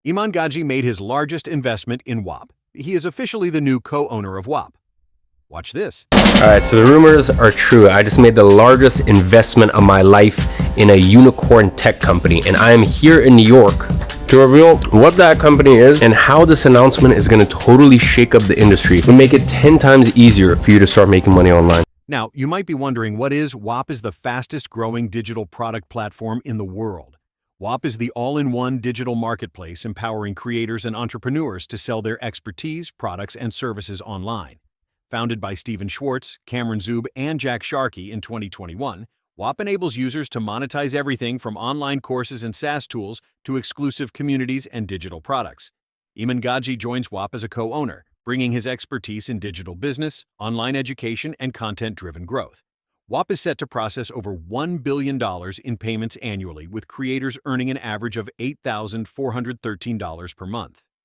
Iman Gadzhi made his largest investment in Whop. He is officially the new co-owner of Whop. Watch this. Alright, so the rumors are true. I just made the largest investment of my life in a unicorn tech company, and I am here in New York to reveal what that company is and how this announcement is going to totally shake up the industry and make it 10 times easier for you to start making money online. Now, you might be wondering, Whop is the fastest growing digital product platform in the world. Whop is the all-in-one digital marketplace empowering creators and entrepreneurs to sell their expertise, products, and services online. Founded by Stephen Schwartz, Cameron Zub, and Jack Sharkey in 2021, Whop enables users to monetize everything from online courses and SaaS tools to exclusive communities and digital products. Iman Gadzhi joins Whop as a co-owner, bringing his expertise in digital business, online education, and content-driven growth. Whop is set to process over $1 billion in payments annually, with creators earning an average of $8,413 per month.